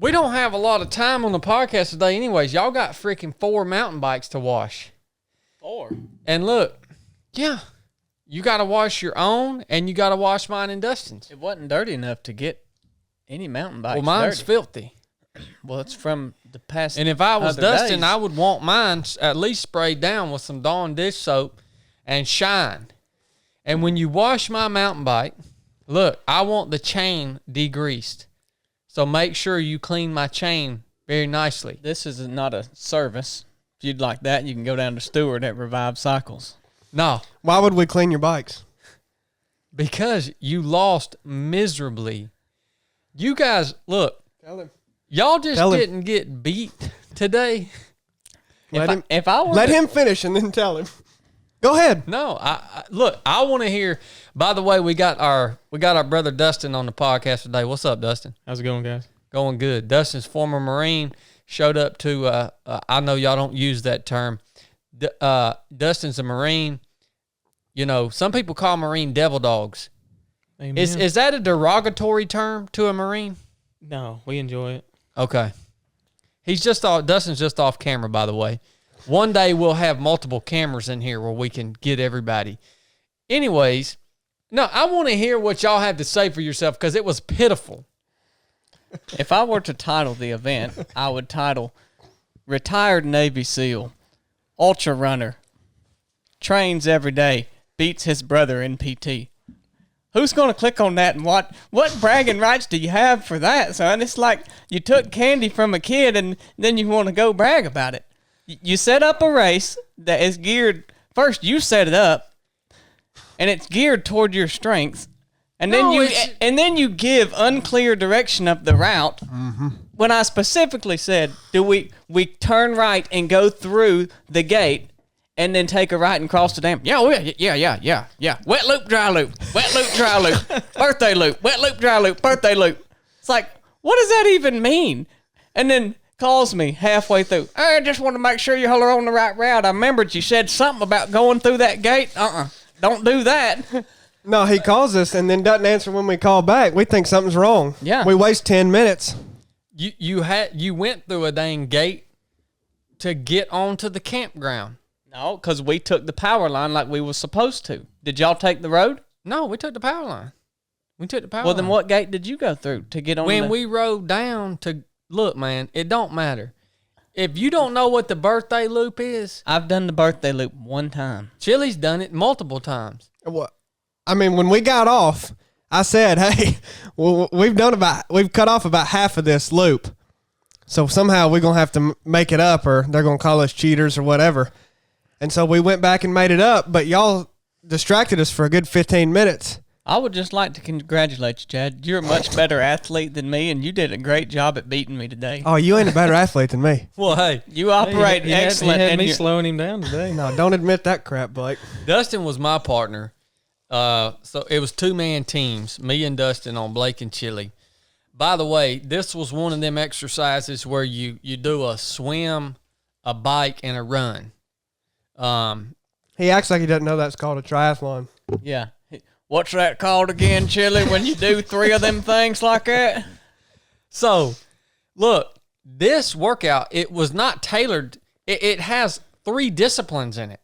We don't have a lot of time on the podcast today anyways. Y'all got freaking 4 mountain bikes to wash. 4? And look, yeah, you got to wash your own and you got to wash mine and Dustin's. It wasn't dirty enough to get any mountain bikes Well, mine's dirty. filthy. Well, it's from the past. And if I was Dustin, days. I would want mine at least sprayed down with some Dawn dish soap and shine. And when you wash my mountain bike, look, I want the chain degreased. So make sure you clean my chain very nicely. This is not a service. If you'd like that, you can go down to Stewart at Revive Cycles. No. Why would we clean your bikes? Because you lost miserably. You guys, look. Tell him. Y'all just didn't get beat today. Let him finish and then tell him. Go ahead. No, look, I want to hear. By the way, we got our brother Dustin on the podcast today. What's up, Dustin? How's it going, guys? Going good. Dustin's former Marine showed up to. I know y'all don't use that term. Dustin's a Marine. You know, some people call Marine devil dogs. Amen. Is that a derogatory term to a Marine? No, we enjoy it. Okay. Dustin's just off camera, by the way. One day we'll have multiple cameras in here where we can get everybody. Anyways, no, I want to hear what y'all have to say for yourself because it was pitiful. If I were to title the event, I would title Retired Navy SEAL, Ultra Runner, trains every day, beats his brother in PT. Who's going to click on that and what bragging rights do you have for that, son? It's like you took candy from a kid and then you want to go brag about it. You set up a race that is geared, first you set it up, and it's geared toward your strengths, and then you give unclear direction of the route. Mm-hmm. When I specifically said, do we turn right and go through the gate and then take a right and cross the dam? Yeah. Wet loop, dry loop. Wet loop, dry loop. Birthday loop. Wet loop, dry loop. Birthday loop. It's like, what does that even mean? And then calls me halfway through. I just want to make sure you're on the right route. I remembered you said something about going through that gate. Don't do that. No, he calls us and then doesn't answer when we call back. We think something's wrong. Yeah. We waste 10 minutes. You went through a dang gate to get onto the campground. No, because we took the power line like we were supposed to. Did y'all take the road? No, we took the power line. Well, then what gate did you go through to get on? When we rode down to... Look, man, it don't matter. If you don't know what the birthday loop is... I've done the birthday loop one time. Chili's done it multiple times. What? I mean, when we got off, I said, hey, well, we've cut off about half of this loop. So somehow we're going to have to make it up or they're going to call us cheaters or whatever. And so we went back and made it up, but y'all distracted us for a good 15 minutes. I would just like to congratulate you, Chad. You're a much better athlete than me, and you did a great job at beating me today. Oh, you ain't a better athlete than me. Well, hey. You operate excellent. He had me slowing him down today. No, don't admit that crap, Blake. Dustin was my partner. So it was 2-man teams, me and Dustin on Blake and Chili. By the way, this was one of them exercises where you do a swim, a bike, and a run. He acts like he doesn't know that's called a triathlon. Yeah. What's that called again, Chili, when you do 3 of them things like that? So, look, this workout, it was not tailored. It has 3 disciplines in it.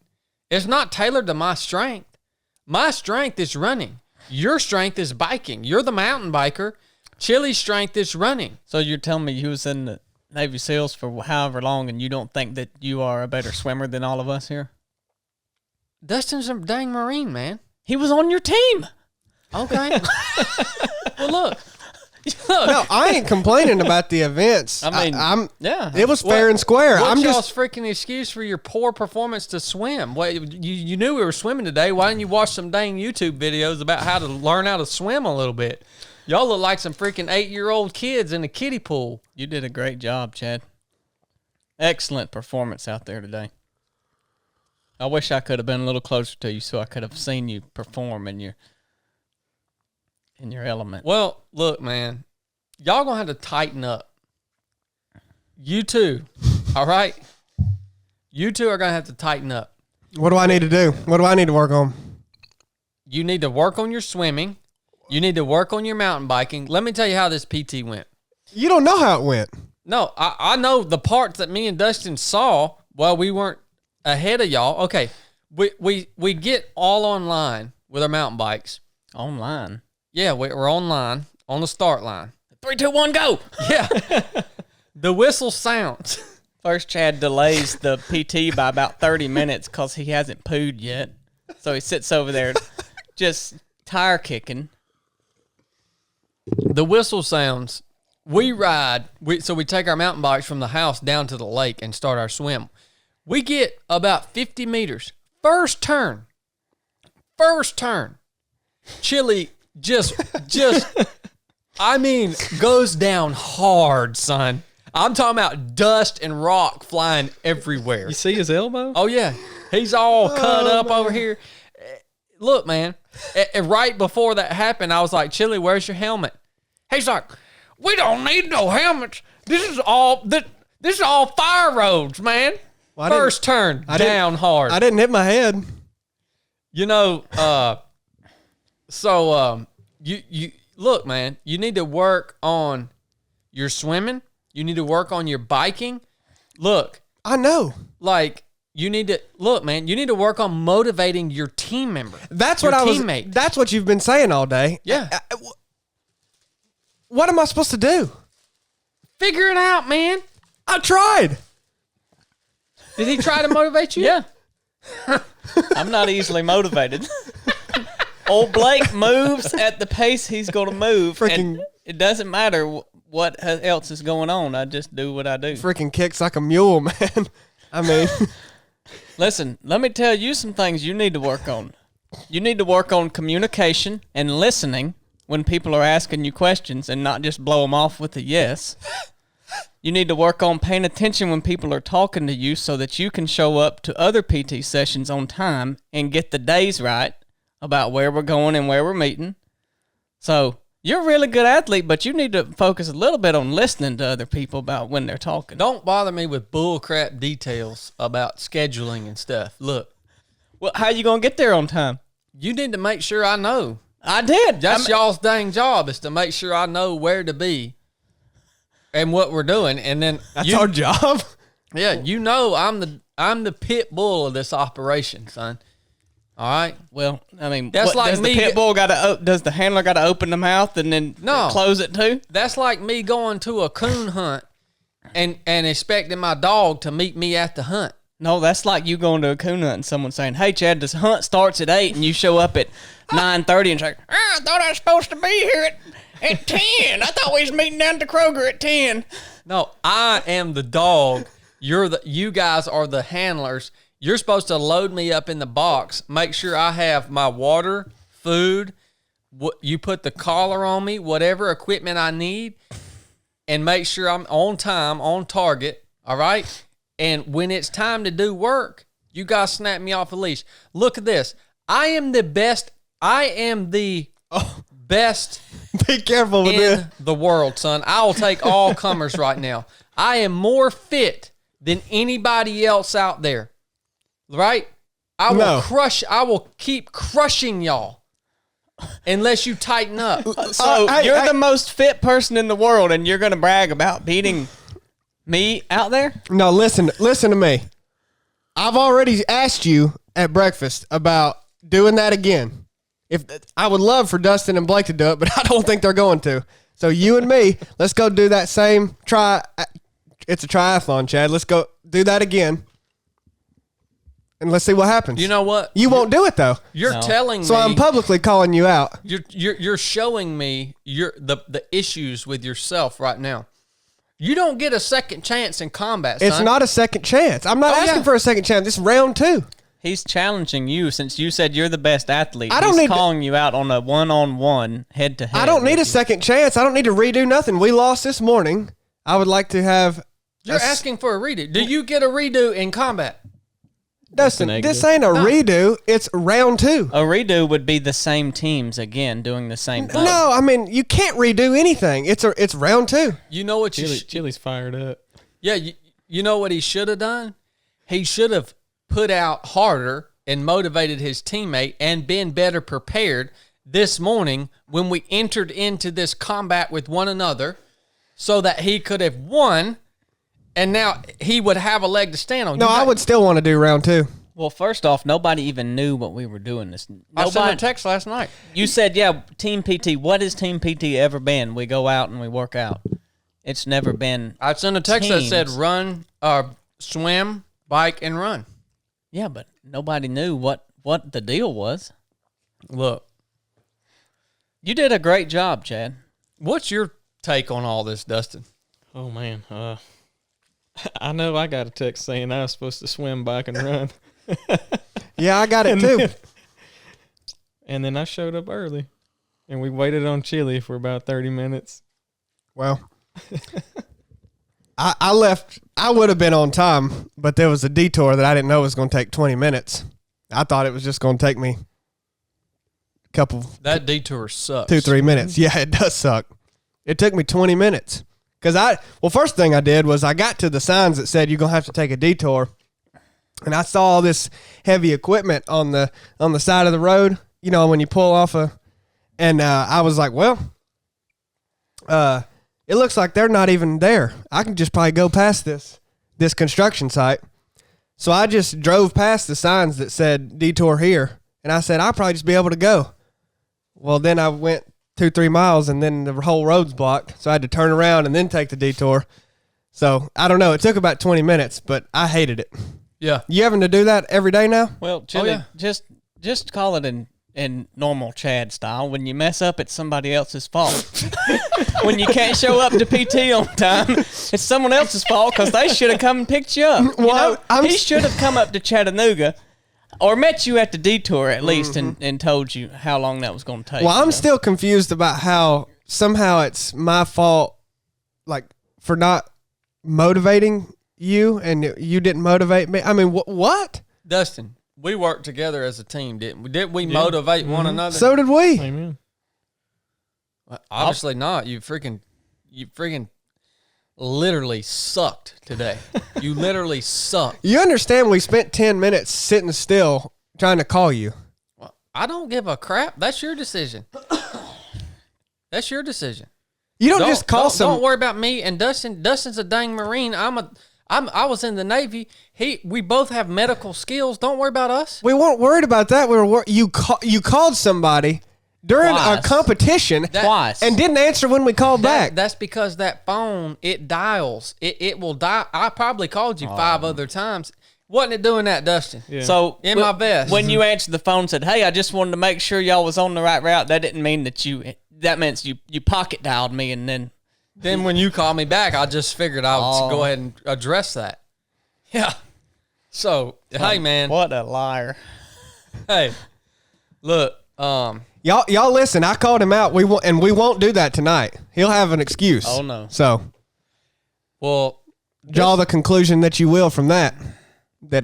It's not tailored to my strength. My strength is running. Your strength is biking. You're the mountain biker. Chili's strength is running. So you're telling me you was in the Navy SEALs for however long and you don't think that you are a better swimmer than all of us here? Dustin's a dang Marine, man. He was on your team. Okay. Well, look. No, I ain't complaining about the events. I mean, yeah. It was fair and square. What's I'm y'all's just freaking excuse for your poor performance to swim? Well, you knew we were swimming today. Why didn't you watch some dang YouTube videos about how to learn how to swim a little bit? Y'all look like some freaking 8-year-old kids in a kiddie pool. You did a great job, Chad. Excellent performance out there today. I wish I could have been a little closer to you so I could have seen you perform in your element. Well, look, man, y'all gonna have to tighten up. You too, all right? You two are gonna have to tighten up. What do I need to do? What do I need to work on? You need to work on your swimming. You need to work on your mountain biking. Let me tell you how this PT went. You don't know how it went. No, I know the parts that me and Dustin saw while we weren't ahead of y'all. Okay, we get all online with our mountain bikes. Online. Yeah, we're online on the start line. 3, 2, 1, go. Yeah. The whistle sounds. First, Chad delays the PT by about 30 minutes because he hasn't pooed yet. So he sits over there just tire kicking. The whistle sounds. We ride. So we take our mountain bikes from the house down to the lake and start our swim. We get about 50 meters. First turn. Chili just I mean, goes down hard, son. I'm talking about dust and rock flying everywhere. You see his elbow? Oh, yeah. He's all cut up over here. Look, man, right before that happened, I was like, Chili, where's your helmet? He's like, we don't need no helmets. This is all fire roads, man. Well, First turn, down hard. I didn't hit my head. You know, you look, man, you need to work on your swimming. You need to work on your biking. Look, I know. like you need to look, man. You need to work on motivating your team member. That's your what teammate. That's what you've been saying all day. Yeah. What am I supposed to do? Figure it out, man. I tried. Did he try to motivate you? Yeah. I'm not easily motivated. Old Blake moves at the pace he's going to move. And it doesn't matter what else is going on. I just do what I do. Freaking kicks like a mule, man. I mean, Listen, let me tell you some things you need to work on. You need to work on communication and listening when people are asking you questions and not just blow them off with a yes. You need to work on paying attention when people are talking to you so that you can show up to other PT sessions on time and get the days right about where we're going and where we're meeting. So you're a really good athlete, but you need to focus a little bit on listening to other people about when they're talking. Don't bother me with bull crap details about scheduling and stuff. Look, Well, how you going to get there on time? you need to make sure I know. I did. That's y'all's dang job is to make sure I know where to be and what we're doing. And then that's our job. yeah, you know I'm the pit bull of this operation, son. All right. Well, I mean, That's like does me the pit bull got to? Does the handler got to open the mouth and then No. close it too? That's like me going to a coon hunt and expecting my dog to meet me at the hunt. No, that's like you going to a coon hunt and someone saying, "Hey, Chad, this hunt starts at 8," and you show up at 9:30 and say, "I thought I was supposed to be here at 10. I thought we was meeting down at the Kroger at 10." No, I am the dog. You guys are the handlers. You're supposed to load me up in the box, make sure I have my water, food, you put the collar on me, whatever equipment I need, and make sure I'm on time, on target, all right? And when it's time to do work, you guys snap me off a leash. Look at this. I am the best Be careful with in this. the world, son. I will take all comers right now. I am more fit than anybody else out there. Right? I will keep crushing y'all unless you tighten up. So hey, you're hey. the most fit person in the world, and you're going to brag about beating me out there? No, listen to me. I've already asked you at breakfast about doing that again. If I would love for Dustin and Blake to do it, but I don't think they're going to. So you and me, let's go do that same try. It's a triathlon, Chad. Let's go do that again. And let's see what happens. You know what? You won't do it though. You're No. telling So me. I'm publicly calling you out. You're showing me the issues with yourself right now. You don't get a second chance in combat, son. It's not a second chance. I'm not asking for a second chance. This is round 2. He's challenging you since you said you're the best athlete. I don't He's need to- calling you out on a one-on-one, head-to-head. I don't need a second chance. I don't need to redo nothing. We lost this morning. I would like to have. You're asking for a redo. Do you get a redo in combat? Dustin, negative. this ain't a redo. It's round 2. A redo would be the same teams again doing the same thing. No, I mean you can't redo anything. It's round 2. You know what you Chili's fired up. Yeah, you know what he should have done? He should have put out harder and motivated his teammate and been better prepared this morning when we entered into this combat with one another so that he could have won, and now he would have a leg to stand on. No, I would still want to do round 2. Well, first off, nobody even knew what we were doing this. I sent Nobody. a text last night. You said, yeah, Team PT. What has Team PT ever been? We go out and we work out. It's never been. I sent a text teams. that said run, swim, bike, and run. Yeah, but nobody knew what the deal was. Look, You did a great job, Chad. what's your take on all this, Dustin? Oh man, I know I got a text saying I was supposed to swim, bike, and run, Yeah, I got it too. and then I showed up early, and we waited on Chili for about 30 minutes. Well, I left. I would have been on time, but there was a detour that I didn't know was going to take 20 minutes. I thought it was just going to take me a couple, That detour sucks. 2-3 minutes. Yeah, it does suck. It took me 20 minutes. Because first thing I did was I got to the signs that said you're going to have to take a detour. And I saw all this heavy equipment on the side of the road, you know, when you pull off and I was like, well, it looks like they're not even there. I can just probably go past this construction site. So I just drove past the signs that said detour here. And I said, I'll probably just be able to go. Well, then I went 2-3 miles and then the whole road's blocked. So I had to turn around and then take the detour. So I don't know. It took about 20 minutes, but I hated it. Yeah. You having to do that every day now? Well, Chili, yeah. just call it in normal Chad style. When you mess up, it's somebody else's fault. When you can't show up to PT on time, it's someone else's fault because they should have come and picked you up. Well, He should have come up to Chattanooga or met you at the detour at least and told you how long that was going to take. Well, you I'm know? still confused about how somehow it's my fault, like, for not motivating you and you didn't motivate me. I mean, what? Dustin, we worked together as a team, didn't we? Didn't we motivate one another? So did we. Amen. Obviously not. You freaking literally sucked today. You literally sucked. You understand we spent 10 minutes sitting still trying to call you. Well, I don't give a crap. That's your decision. That's your decision. You don't just call Don't worry about me and Dustin. Dustin's a dang Marine. I was in the Navy. We both have medical skills. Don't worry about us. We weren't worried about that. You called somebody during Twice. a competition Twice. and didn't answer when we called back. That's because that phone, it dials. It will dial. I probably called you 5 other times. Wasn't it doing that, Dustin? Yeah. So In my vest. when you answered the phone, and said, "Hey, I just wanted to make sure y'all was on the right route." That didn't mean that That meant you pocket dialed me, and then when you called me back, I just figured I would go ahead and address that. Yeah. So, hey, man. what a liar! Hey, look. Y'all listen. I called him out. We won't do that tonight. He'll have an excuse. Oh, no. So Well, draw the conclusion that you will from that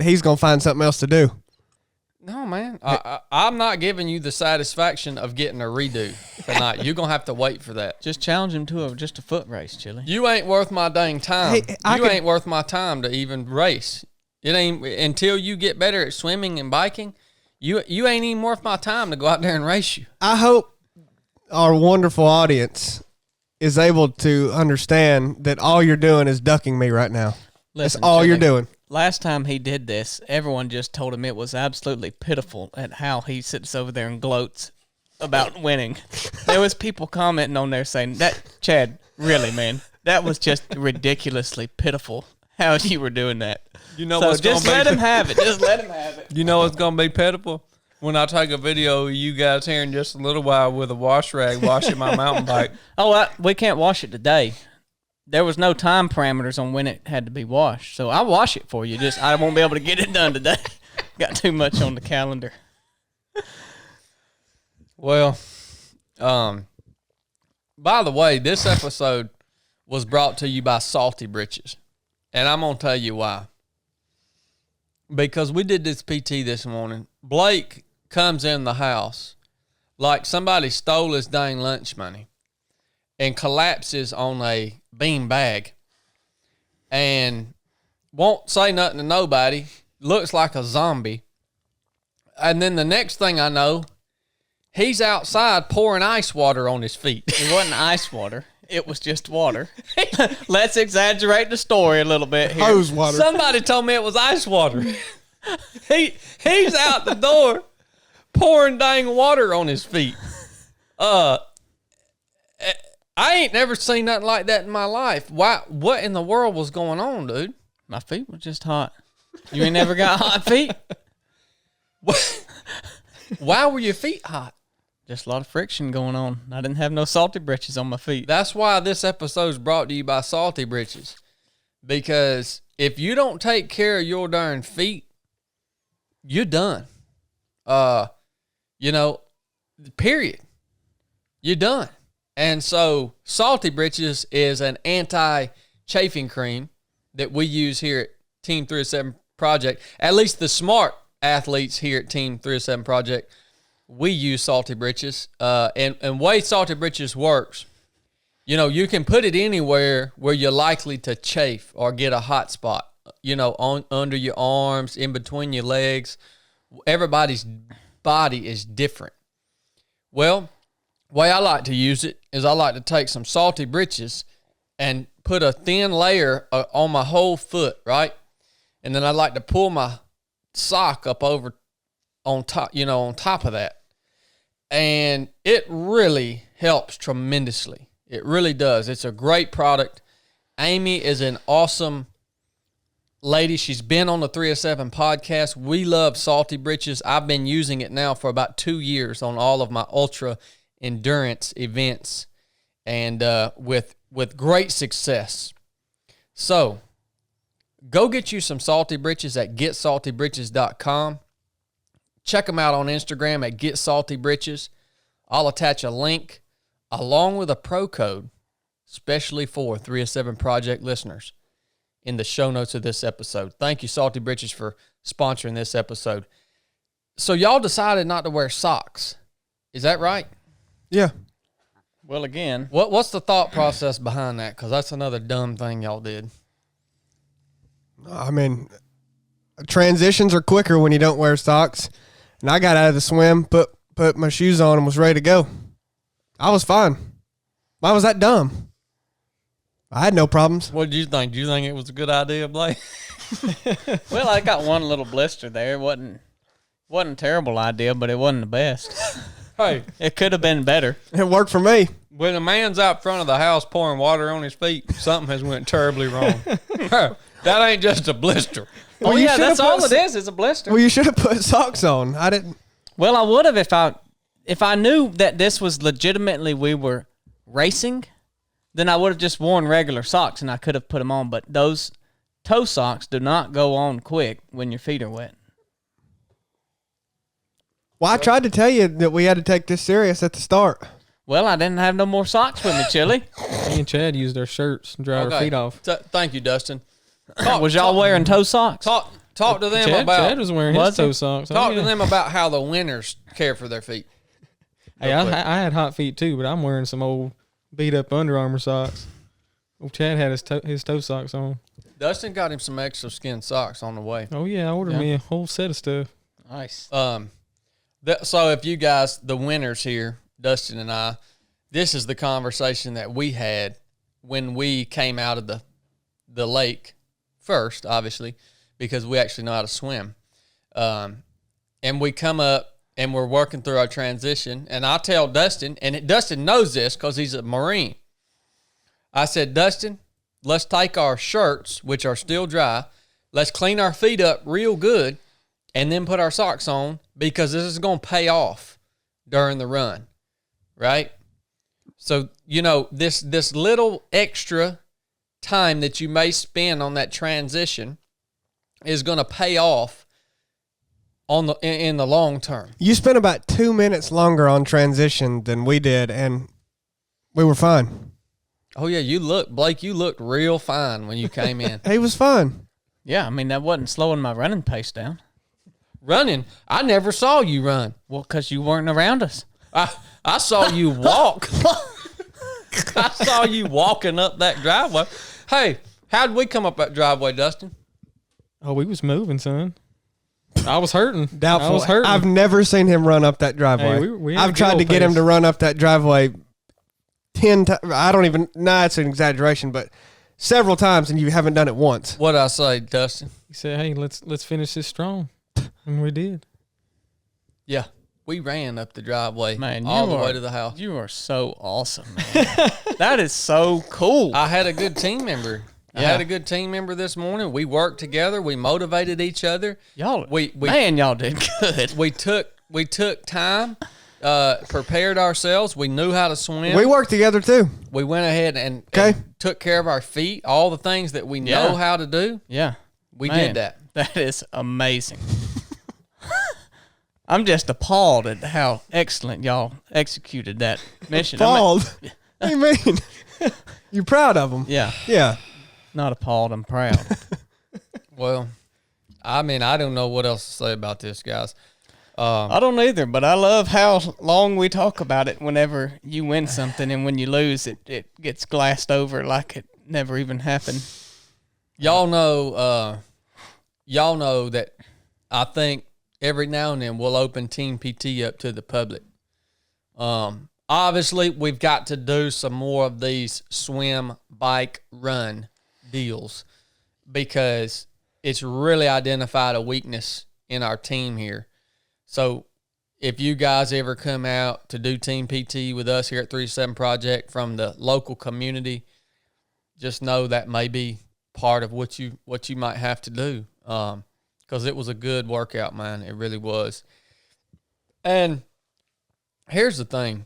he's gonna find something else to do. no, man. I'm not giving you the satisfaction of getting a redo tonight. You're going to have to wait for that. Just challenge him to just a foot race, Chili. You ain't worth my dang time. Hey, Ain't worth my time to even race. It ain't until you get better at swimming and biking. You ain't even worth my time to go out there and race you. I hope our wonderful audience is able to understand that all you're doing is ducking me right now. Listen, That's all Chili, you're doing. Last time he did this, everyone just told him it was absolutely pitiful at how he sits over there and gloats about winning. There was people commenting on there saying, "That Chad, really, man, that was just ridiculously pitiful how you were doing that." You know So what's just gonna let be, him have it. Just let him have it. You know what's gonna be pitiful? When I take a video of you guys here in just a little while with a wash rag washing my mountain bike. Oh, we can't wash it today. There was no time parameters on when it had to be washed, so I'll wash it for you. Just I won't be able to get it done today. Got too much on the calendar. Well, by the way, this episode was brought to you by Salty Britches, and I'm gonna tell you why. Because we did this PT this morning. Blake comes in the house like somebody stole his dang lunch money and collapses on a bean bag and won't say nothing to nobody, looks like a zombie. And then the next thing I know, he's outside pouring ice water on his feet. It wasn't ice water. It was just water. Let's exaggerate the story a little bit here. Hose water. Somebody told me it was ice water. He's out the door pouring dang water on his feet. I ain't never seen nothing like that in my life. Why? What in the world was going on, dude? My feet were just hot. You ain't never got hot feet? Why were your feet hot? Just a lot of friction going on. I didn't have no salty britches on my feet. That's why this episode is brought to you by Salty Britches. Because if you don't take care of your darn feet, you're done. Period. You're done. And so Salty Britches is an anti-chafing cream that we use here at Team 307 Project. At least the smart athletes here at Team 307 Project, we use Salty Britches. And way Salty Britches works, you can put it anywhere where you're likely to chafe or get a hot spot, under your arms, in between your legs. Everybody's body is different. Well, the way I like to use it is I like to take some Salty Britches and put a thin layer on my whole foot, right? And then I like to pull my sock up over on top of that. And it really helps tremendously. It really does. It's a great product. Amy is an awesome lady. She's been on the 307 podcast. We love Salty Britches. I've been using it now for about 2 years on all of my ultra endurance events, and with great success. So go get you some Salty Britches at getsaltybritches.com. Check them out on Instagram at getsaltybritches. I'll attach a link along with a pro code, especially for 307 Project listeners, in the show notes of this episode. Thank you, Salty Britches, for sponsoring this episode. So y'all decided not to wear socks. Is that right? Yeah. Well, again, What's the thought process behind that? Because that's another dumb thing y'all did. I mean, transitions are quicker when you don't wear socks. And I got out of the swim, put my shoes on, and was ready to go. I was fine. Why was that dumb? I had no problems. What did you think? Do you think it was a good idea, Blake? well, I got one little blister there. It wasn't a terrible idea, but it wasn't the best. Hey, It could have been better. It worked for me. when a man's out front of the house pouring water on his feet, something has went terribly wrong. That ain't just a blister. Oh, you yeah, should've that's all put- it is a blister. Well, you should have put socks on. I didn't. Well, I would have if I knew that this was legitimately we were racing, then I would have just worn regular socks and I could have put them on. But those toe socks do not go on quick when your feet are wet. Well, I tried to tell you that we had to take this serious at the start. Well, I didn't have no more socks with me, Chili. Me and Chad used our shirts and dry our feet off. Thank you, Dustin. Was y'all wearing toe socks? Talk to them Chad about was wearing Was his he? toe socks. talk Oh, to yeah. them about how the winners care for their feet. Hey, I had hot feet too, but I'm wearing some old beat up Under Armour socks. Old Chad had his toe socks on. Dustin got him some extra skin socks on the way. Oh yeah, I ordered me a whole set of stuff. Nice. So if you guys, the winners here, Dustin and I, this is the conversation that we had when we came out of the lake first, obviously, because we actually know how to swim. And we come up and we're working through our transition. And I tell Dustin, and Dustin knows this because he's a Marine. I said, Dustin, let's take our shirts, which are still dry. Let's clean our feet up real good and then put our socks on because this is going to pay off during the run, right? So, this little extra time that you may spend on that transition is going to pay off in the long term. You spent about 2 minutes longer on transition than we did, and we were fine. Oh, yeah, Blake, you looked real fine when you came in. He was fine. Yeah, I mean, that wasn't slowing my running pace down. Running, I never saw you run. Well, because you weren't around us. I saw you walk. I saw you walking up that driveway. Hey, how did we come up that driveway, Dustin? Oh, we was moving, son. I was hurting. Doubtful. I was hurting. I've never seen him run up that driveway. Hey, we had a I've good tried old to get him pace. to run up that driveway 10 times. I don't even, it's an exaggeration, but several times, and you haven't done it once. What'd I say, Dustin? He said, "Hey, let's finish this strong," and we did. Yeah, we ran up the driveway, Man, all the way to the house. You are so awesome, man. That is so cool. I had a good team member. I had a good team member this morning. We worked together. We motivated each other. Y'all, we y'all did good. We took time, prepared ourselves. We knew how to swim. We worked together too. We went ahead and took care of our feet, all the things that we know how to do. Yeah. We did that. That is amazing. I'm just appalled at how excellent y'all executed that mission. Appalled? What do you mean? You're proud of them? Yeah. Yeah. Not appalled. I'm proud. Well, I mean, I don't know what else to say about this, guys. I don't either, but I love how long we talk about it whenever you win something, and when you lose, it gets glassed over like it never even happened. Y'all know that I think every now and then we'll open Team PT up to the public. Obviously, we've got to do some more of these swim, bike, run deals because it's really identified a weakness in our team here. So if you guys ever come out to do Team PT with us here at 37 Project from the local community, just know that may be part of what you might have to do, because it was a good workout, man. It really was. And here's the thing.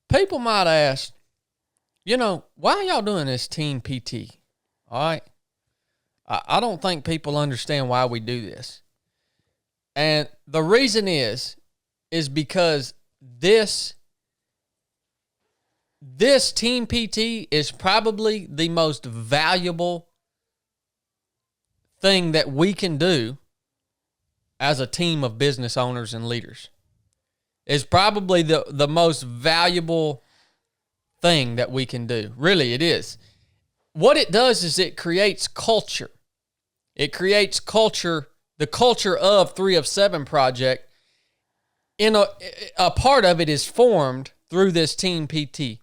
People might ask, why are y'all doing this Team PT? All right? I don't think people understand why we do this. And the reason is because this Team PT is probably the most valuable thing that we can do as a team of business owners and leaders. It's probably the most valuable thing that we can do. Really, it is. What it does is it creates culture. It creates culture, the culture of 3 of 7 Project. A part of it is formed through this Team PT.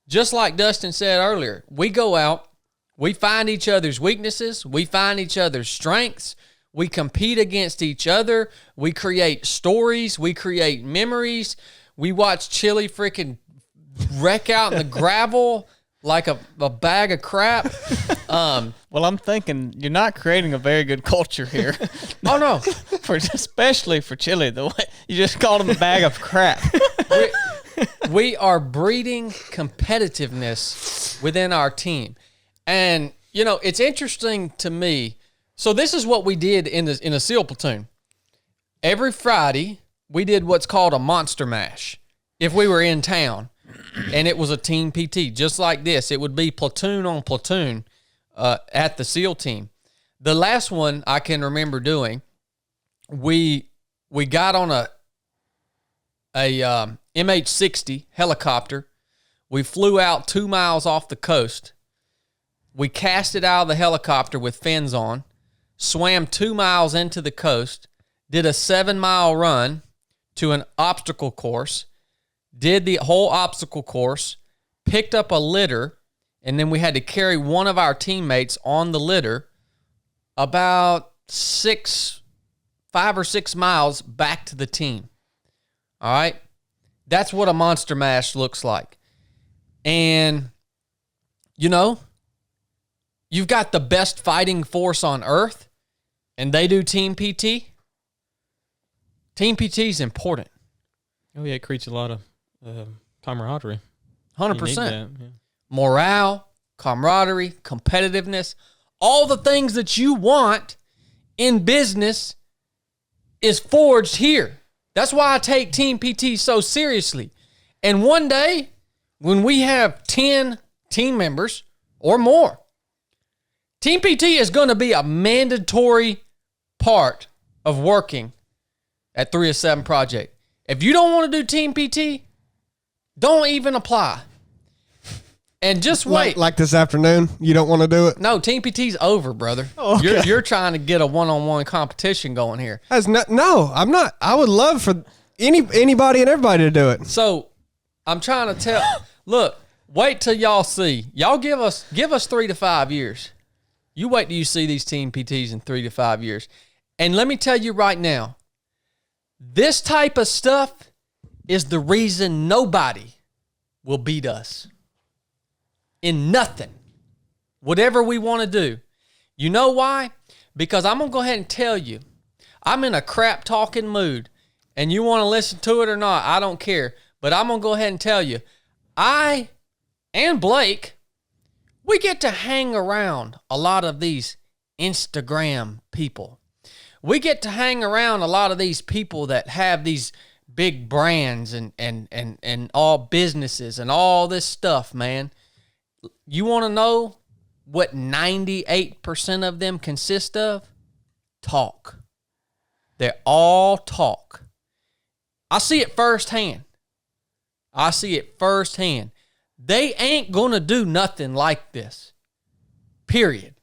Just like Dustin said earlier, we go out, we find each other's weaknesses, we find each other's strengths, we compete against each other, we create stories, we create memories, we watch Chili freaking wreck out in the gravel like a bag of crap. Well, I'm thinking you're not creating a very good culture here. Oh, no. Especially for Chili, the way you just called him a bag of crap. We are breeding competitiveness within our team. And, it's interesting to me. So this is what we did in a SEAL platoon. Every Friday, we did what's called a monster mash. If we were in town and it was a Team PT, just like this, it would be platoon on platoon at the SEAL team. The last one I can remember doing, we got on a MH-60 helicopter. We flew out 2 miles off the coast. We cast it out of the helicopter with fins on, swam 2 miles into the coast, did a 7-mile run to an obstacle course, did the whole obstacle course, picked up a litter, and then we had to carry one of our teammates on the litter about 5 or 6 miles back to the team. All right? That's what a monster mash looks like. And, you've got the best fighting force on earth, and they do Team PT. Team PT is important. Oh yeah, it creates a lot of camaraderie. 100%. Morale, camaraderie, competitiveness, all the things that you want in business is forged here. That's why I take Team PT so seriously. And one day, when we have 10 team members or more, Team PT is going to be a mandatory part of working at 3 of 7 Project. If you don't want to do Team PT, don't even apply. And just wait. Like this afternoon, you don't want to do it? No, Team PT's over, brother. Oh, okay. You're trying to get a one-on-one competition going here. No, I'm not. I would love for anybody and everybody to do it. So I'm trying to tell. Look, Wait till y'all see. Y'all give us 3 to 5 years. You wait till you see these team PTs in 3 to 5 years. And let me tell you right now, this type of stuff is the reason nobody will beat us in nothing. Whatever we want to do. You know why? Because I'm going to go ahead and tell you, I'm in a crap talking mood, and you want to listen to it or not, I don't care. But I'm going to go ahead and tell you, I and Blake, we get to hang around a lot of these Instagram people. We get to hang around a lot of these people that have these big brands and all businesses and all this stuff, man. You want to know what 98% of them consist of? Talk. They all talk. I see it firsthand. They ain't going to do nothing like this. Period.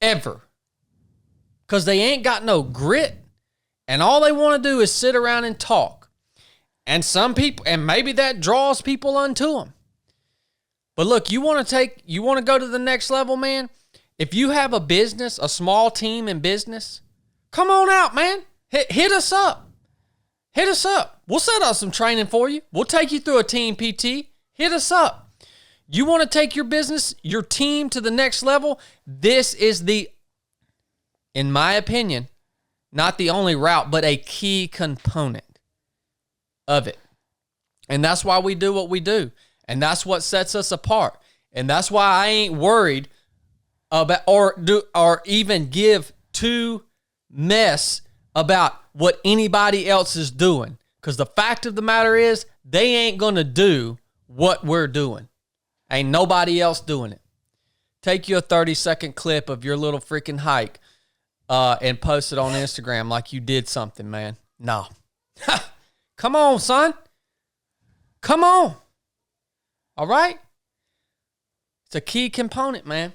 Ever. Because they ain't got no grit, and all they want to do is sit around and talk. And some people, and maybe that draws people unto them. But look, you want to go to the next level, man? If you have a business, a small team in business, come on out, man. Hit us up. Hit us up. We'll set up some training for you. We'll take you through a team PT. Hit us up. You want to take your business, your team to the next level? This is in my opinion, not the only route, but a key component of it. And that's why we do what we do. And that's what sets us apart. And that's why I ain't worried about or even give two mess about what anybody else is doing. Because the fact of the matter is, they ain't going to do what we're doing. Ain't nobody else doing it. Take you a 30-second clip of your little freaking hike and post it on Instagram like you did something, man. No. Come on, son. Come on. All right? It's a key component, man.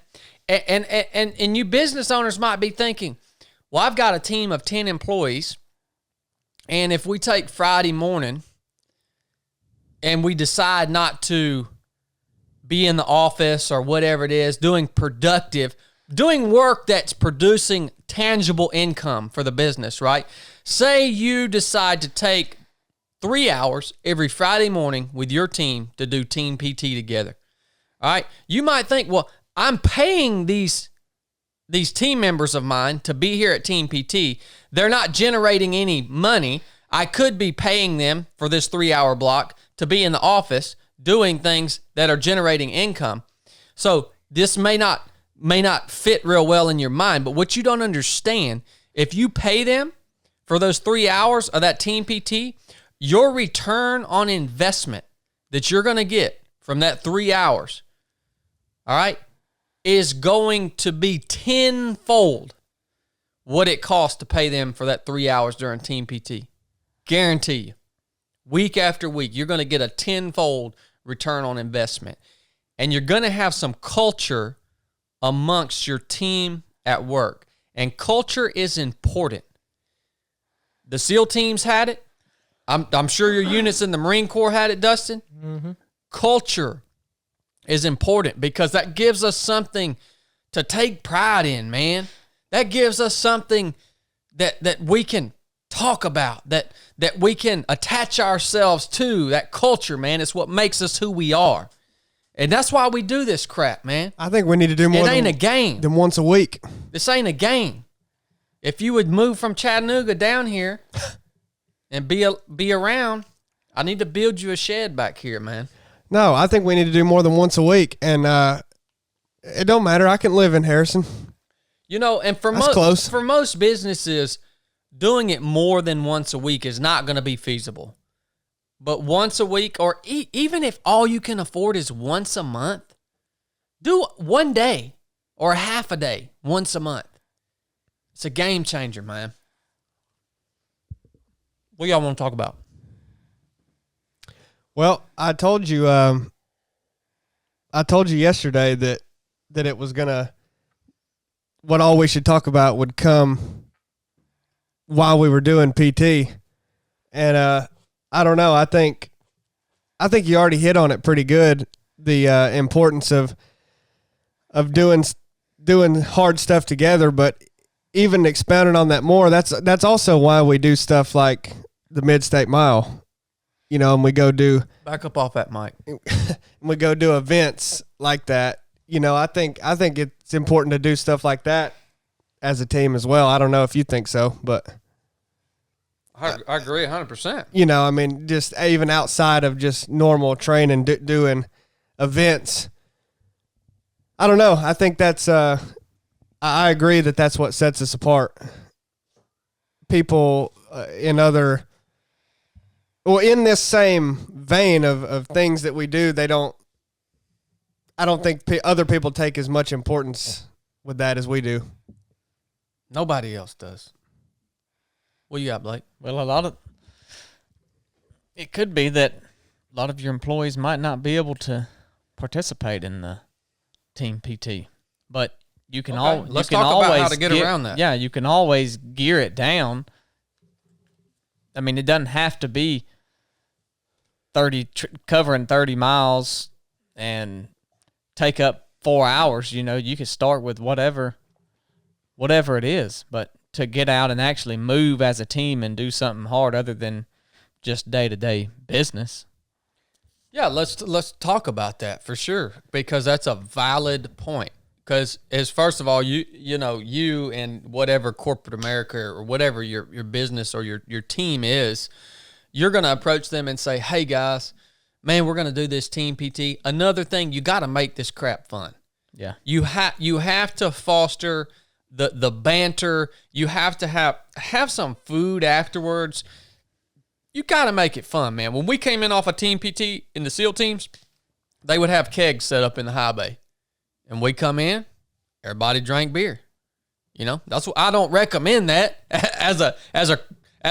And you business owners might be thinking, well, I've got a team of 10 employees, and if we take Friday morning and we decide not to be in the office or whatever it is, doing work that's producing tangible income for the business, right? Say you decide to take 3 hours every Friday morning with your team to do team PT together. All right. You might think, well, I'm paying these team members of mine to be here at Team PT. They're not generating any money. I could be paying them for this 3-hour block to be in the office doing things that are generating income. So this may not fit real well in your mind, but what you don't understand, if you pay them for those 3 hours of that Team PT, your return on investment that you're going to get from that 3 hours, all right, is going to be tenfold what it costs to pay them for that 3 hours during Team PT. Guarantee you. Week after week, you're going to get a tenfold return on investment. And you're going to have some culture amongst your team at work. And culture is important. The SEAL teams had it. I'm sure your units in the Marine Corps had it, Dustin. Mm-hmm. Culture is important because that gives us something to take pride in, man. That gives us something that we can talk about, that we can attach ourselves to. That culture, man, is what makes us who we are. And that's why we do this crap, man. I think we need to do more a game. Than once a week. This ain't a game. If you would move from Chattanooga down here and be around, I need to build you a shed back here, man. No, I think we need to do more than once a week. And it don't matter. I can live in Harrison. You know, and for most businesses, doing it more than once a week is not going to be feasible. But once a week, or even if all you can afford is once a month, do one day or half a day once a month. It's a game changer, man. What y'all want to talk about? Well, I told you yesterday that it was gonna, what all we should talk about would come while we were doing PT, and I don't know. I think you already hit on it pretty good. the importance of doing hard stuff together, but even expounding on that more, that's also why we do stuff like the Mid-State Mile, and we go do Back up off that mic. we go do events like that. I think it's important to do stuff like that as a team as well. I don't know if you think so, but I agree 100%. I mean, just even outside of just normal training, doing events. I don't know. I think that's I agree that's what sets us apart. People in this same vein of things that we do, I don't think other people take as much importance with that as we do. Nobody else does. What you got, Blake? Well, it could be that a lot of your employees might not be able to participate in the team PT, but you can Let's talk about how to get around that. Yeah, you can always gear it down. I mean, it doesn't have to be covering 30 miles and take up 4 hours. You can start with whatever it is, but to get out and actually move as a team and do something hard other than just day-to-day business. Yeah, let's talk about that for sure, because that's a valid point. Because first of all, you and whatever corporate America or whatever your business or your team is, you're going to approach them and say, hey guys, man, we're going to do this team PT. Another thing, you got to make this crap fun. Yeah. You have to foster the banter. You have to have some food afterwards. You got to make it fun, man. When we came in off a team PT in the SEAL teams, they would have kegs set up in the high bay. And we come in, everybody drank beer. That's what I don't recommend that as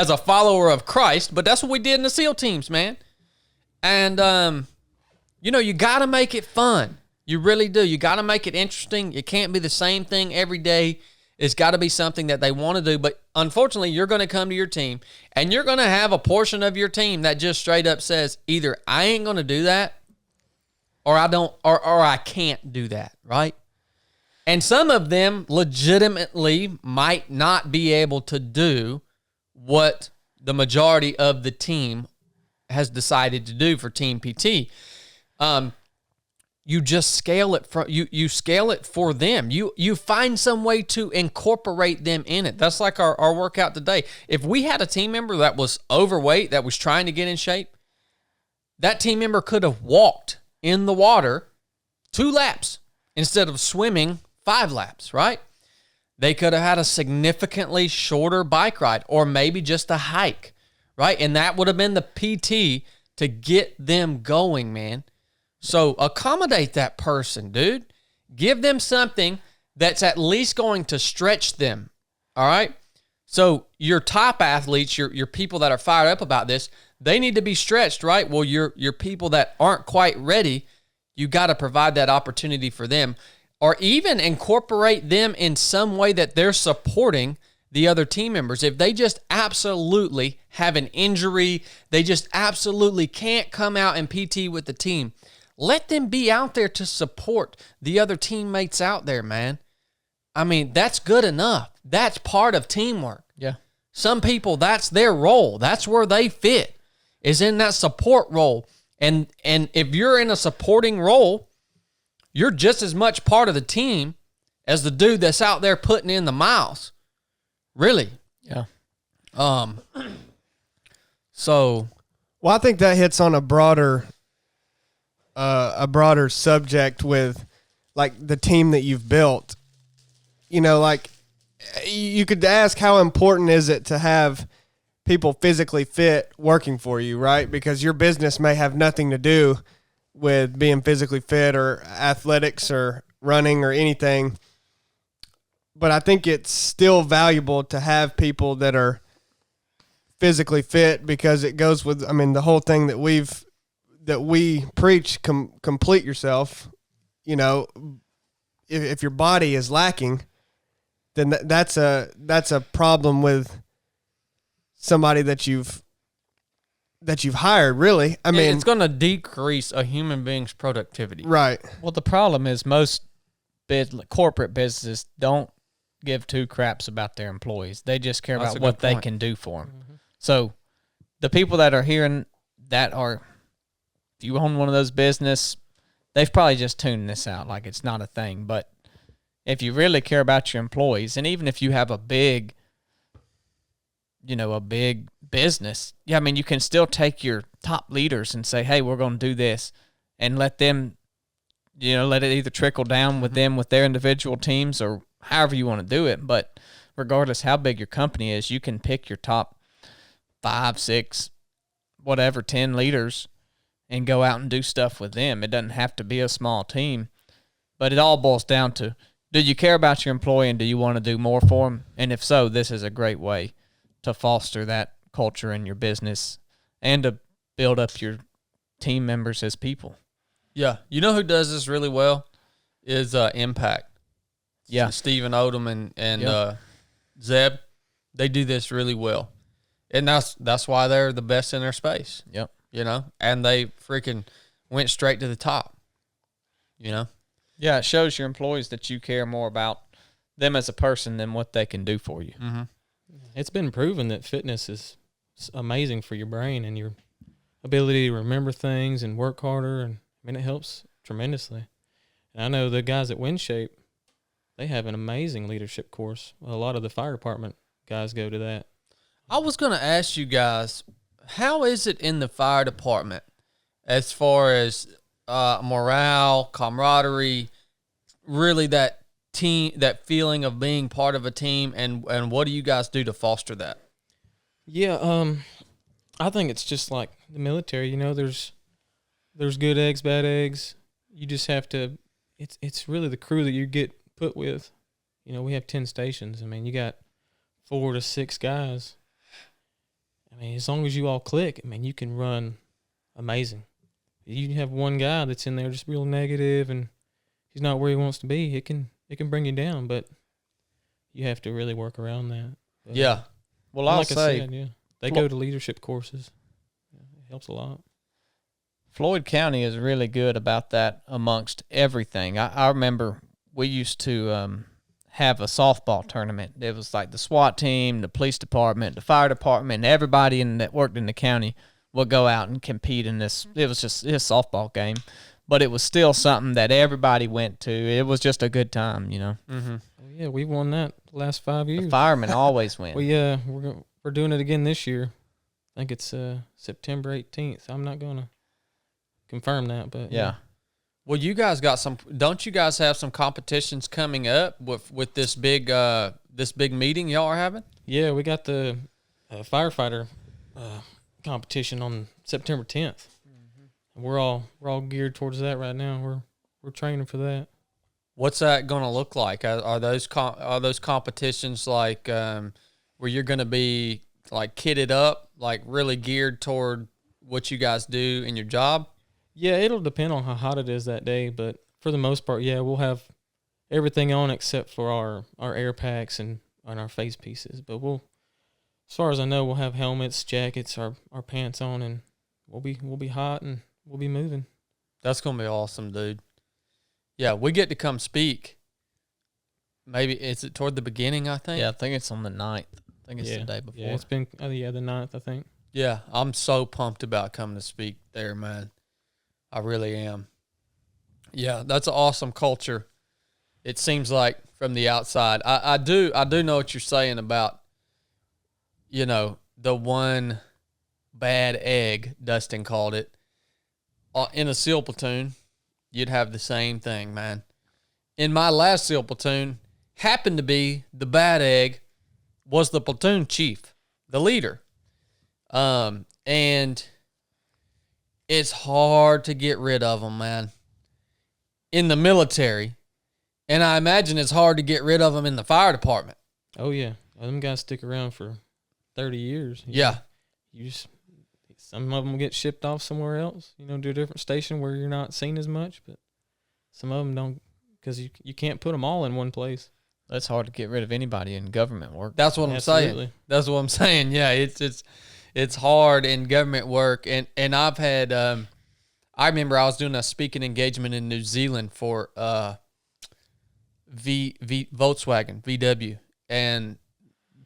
a follower of Christ, but that's what we did in the SEAL teams, man. And you got to make it fun. You really do. You got to make it interesting. It can't be the same thing every day. It's got to be something that they want to do. But unfortunately, you're going to come to your team, and you're going to have a portion of your team that just straight up says, either I ain't going to do that, or I don't, or I can't do that, right? And some of them legitimately might not be able to do what the majority of the team has decided to do for Team PT. You just scale it from you scale it for them. You find some way to incorporate them in it. That's like our workout today. If we had a team member that was overweight, that was trying to get in shape, that team member could have walked in the water 2 laps instead of swimming 5 laps, right? They could have had a significantly shorter bike ride, or maybe just a hike, right? And that would have been the PT to get them going, man. So accommodate that person, dude. Give them something that's at least going to stretch them, all right? So your top athletes, your people that are fired up about this, they need to be stretched, right? Well, your people that aren't quite ready, you got to provide that opportunity for them, or even incorporate them in some way that they're supporting the other team members. If they just absolutely have an injury, they just absolutely can't come out and PT with the team, let them be out there to support the other teammates out there, man. I mean, that's good enough. That's part of teamwork. Yeah. Some people, that's their role. That's where they fit, is in that support role. And if you're in a supporting role, you're just as much part of the team as the dude that's out there putting in the miles. Really. Yeah. So. Well, I think that hits on a broader subject with, like, the team that you've built. Like, you could ask, how important is it to have people physically fit working for you, right? Because your business may have nothing to do with being physically fit or athletics or running or anything. But I think it's still valuable to have people that are physically fit, because it goes with, the whole thing that we preach, complete yourself. If your body is lacking, then that's a problem with somebody that you've that you've hired, really. I mean, it's going to decrease a human being's productivity. right. Well, the problem is most corporate businesses don't give two craps about their employees. They just care That's about a what good they point. can do for them. So the people that are hearing that are, if you own one of those business, they've probably just tuned this out like it's not a thing. But if you really care about your employees, and even if you have a big business, I mean, you can still take your top leaders and say, hey, we're going to do this, and let them, let it either trickle down with them with their individual teams or however you want to do it. But regardless how big your company is, you can pick your top 5, 6, whatever, 10 leaders and go out and do stuff with them. It doesn't have to be a small team, but it all boils down to, do you care about your employee and do you want to do more for them? And if so, this is a great way to foster that culture in your business and to build up your team members as people. Yeah. You know who does this really well is Impact. Yeah. Stephen Odom and Yeah. Zeb. They do this really well. And that's why they're the best in their space. Yep. And they freaking went straight to the top. Yeah, it shows your employees that you care more about them as a person than what they can do for you. Mm-hmm. It's been proven that fitness is amazing for your brain and your ability to remember things and work harder. And I mean, it helps tremendously. And I know the guys at WinShape, they have an amazing leadership course. A lot of the fire department guys go to that. I was going to ask you guys, how is it in the fire department as far as morale, camaraderie, really that team, that feeling of being part of a team, and what do you guys do to foster that? Yeah, I think it's just like the military. There's good eggs, bad eggs. You just have to. It's really the crew that you get put with. We have 10 stations. I mean, you got 4 to 6 guys. I mean, as long as you all click, I mean, you can run amazing. You have one guy that's in there just real negative and he's not where he wants to be. It can bring you down, but you have to really work around that. But, Yeah. Well, I'll like say, I said, yeah, they go to leadership courses. Yeah, it helps a lot. Floyd County is really good about that amongst everything. I remember we used to have a softball tournament. It was like the SWAT team, the police department, the fire department, and everybody that worked in the county would go out and compete in this. It was just a softball game, but it was still something that everybody went to. It was just a good time, Mm-hmm. Oh, yeah, we won that the last 5 years. The firemen always win. We're doing it again this year. I think it's September 18th. I'm not going to confirm that, but yeah. Well, you guys got don't you guys have some competitions coming up with this big meeting y'all are having? Yeah, we got the firefighter competition on September 10th. And we're all geared towards that right now. We're training for that. What's that going to look like? Are those competitions like where you're going to be like kitted up, like really geared toward what you guys do in your job? Yeah, it'll depend on how hot it is that day, but for the most part, yeah, we'll have everything on except for our air packs and our face pieces. But as far as I know, we'll have helmets, jackets, our pants on, and we'll be hot and we'll be moving. That's going to be awesome, dude. Yeah, we get to come speak. Maybe is it toward the beginning, I think? Yeah, I think it's on the 9th. I think it's the day before. Yeah, it's been the 9th, I think. Yeah, I'm so pumped about coming to speak there, man. I really am. Yeah, that's an awesome culture. It seems like from the outside. I do know what you're saying about, the one bad egg, Dustin called it. In a SEAL platoon, you'd have the same thing, man. In my last SEAL platoon, happened to be the bad egg was the platoon chief, the leader. And it's hard to get rid of them, man, in the military. And I imagine it's hard to get rid of them in the fire department. Oh, yeah. Them guys stick around for 30 years. Yeah. Some of them get shipped off somewhere else, to a different station where you're not seen as much. But some of them don't, because you can't put them all in one place. That's hard to get rid of anybody in government work. That's what I'm Absolutely. saying. That's what I'm saying. Yeah, it's hard in government work, and I've had. I remember I was doing a speaking engagement in New Zealand for Volkswagen VW and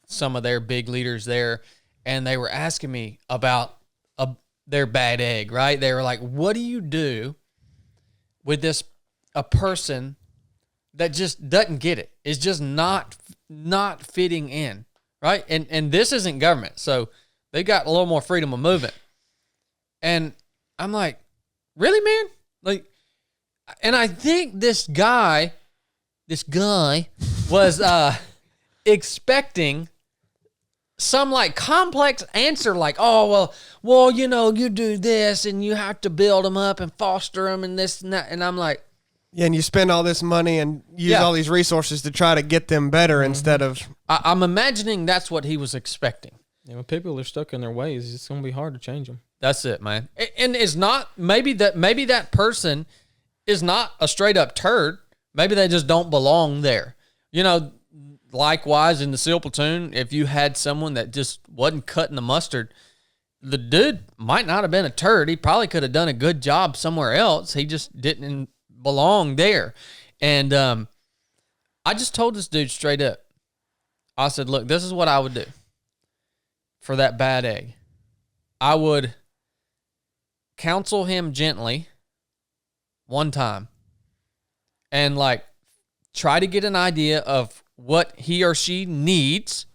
some of their big leaders there, and they were asking me about their bad egg. Right? They were like, "What do you do with a person that just doesn't get it? Is just not fitting in, right? And this isn't government, so they got a little more freedom of movement." And I'm like, really, man? Like, and I think this guy was expecting some like complex answer, like, oh well, you know, you do this and you have to build them up and foster them and this and that. And I'm like, yeah, and you spend all this money and use all these resources to try to get them better instead of. I'm imagining that's what he was expecting. Yeah, when people are stuck in their ways, it's going to be hard to change them. That's it, man. And it's not maybe that person is not a straight up turd. Maybe they just don't belong there. You know, likewise in the SEAL platoon, if you had someone that just wasn't cutting the mustard, the dude might not have been a turd. He probably could have done a good job somewhere else. He just didn't belong there. And I just told this dude straight up. I said, look, this is what I would do for that bad egg. I would counsel him gently one time and like try to get an idea of what he or she needs.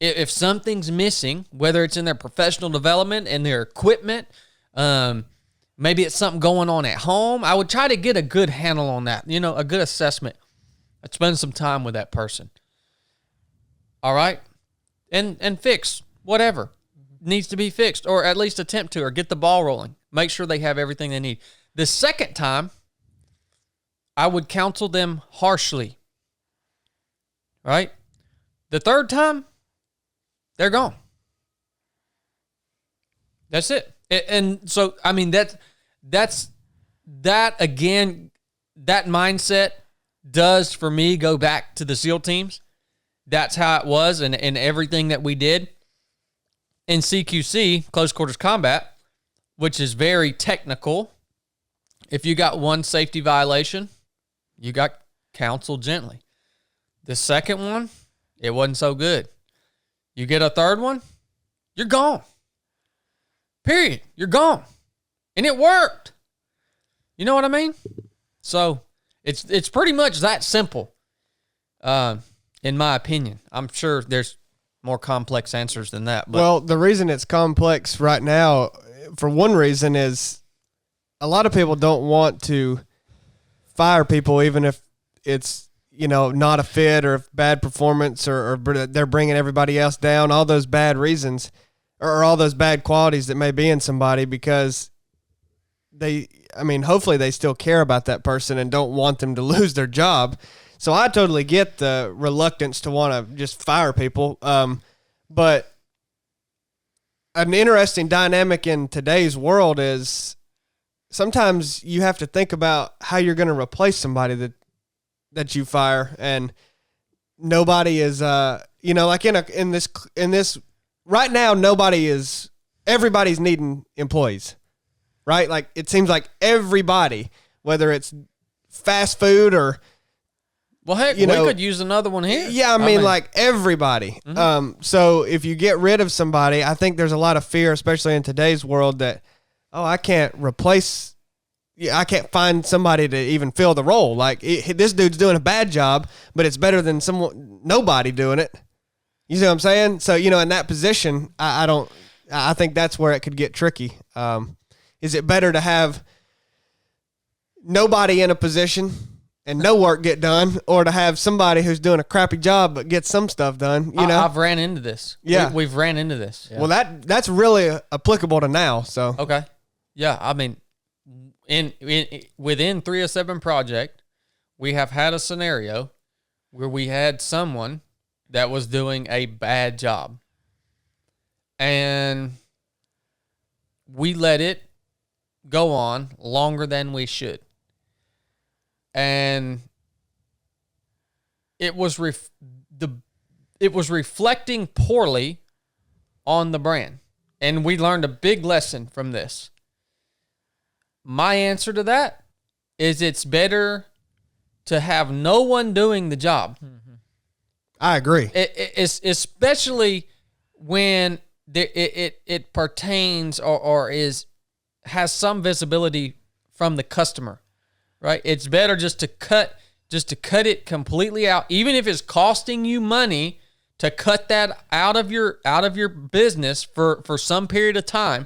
If something's missing, whether it's in their professional development and their equipment, maybe it's something going on at home, I would try to get a good handle on that, you know, a good assessment. I'd spend some time with that person. All right? And fix whatever needs to be fixed, or at least attempt to, or get the ball rolling. Make sure they have everything they need. The second time, I would counsel them harshly. Right? The third time, they're gone. That's it. And so, I mean, that again, that mindset does for me go back to the SEAL teams. That's how it was, and everything that we did in CQC, close quarters combat, which is very technical. If you got one safety violation, you got counseled gently. The second one, it wasn't so good. You get a third one, you're gone. Period. You're gone. And it worked. You know what I mean? So it's pretty much that simple, in my opinion. I'm sure there's more complex answers than that. But well, the reason it's complex right now, for one reason, is a lot of people don't want to fire people, even if it's, you know, not a fit or bad performance, or they're bringing everybody else down, all those bad reasons or all those bad qualities that may be in somebody, because hopefully they still care about that person and don't want them to lose their job. So I totally get the reluctance to want to just fire people. But an interesting dynamic in today's world is sometimes you have to think about how you're going to replace somebody that you fire, and nobody is, like in this right now, everybody's needing employees, right? Like it seems like everybody, whether it's fast food or, well, heck, we could use another one here. Yeah, I mean, like everybody. Mm-hmm. So if you get rid of somebody, I think there's a lot of fear, especially in today's world, that, I can't find somebody to even fill the role. Like this dude's doing a bad job, but it's better than nobody doing it. You see what I'm saying? So, in that position, I think that's where it could get tricky. Is it better to have nobody in a position and no work get done, or to have somebody who's doing a crappy job but get some stuff done? I've ran into this. Yeah. We've ran into this. Yeah. Well, that's really applicable to now. So okay. Yeah, I mean, within 307 project, we have had a scenario where we had someone that was doing a bad job, and we let it go on longer than we should, and it was reflecting poorly on the brand. and we learned a big lesson from this. My answer to that is it's better to have no one doing the job. I agree. It's especially when it pertains or has some visibility from the customer, right? It's better just to cut it completely out, even if it's costing you money to cut that out of your business for some period of time.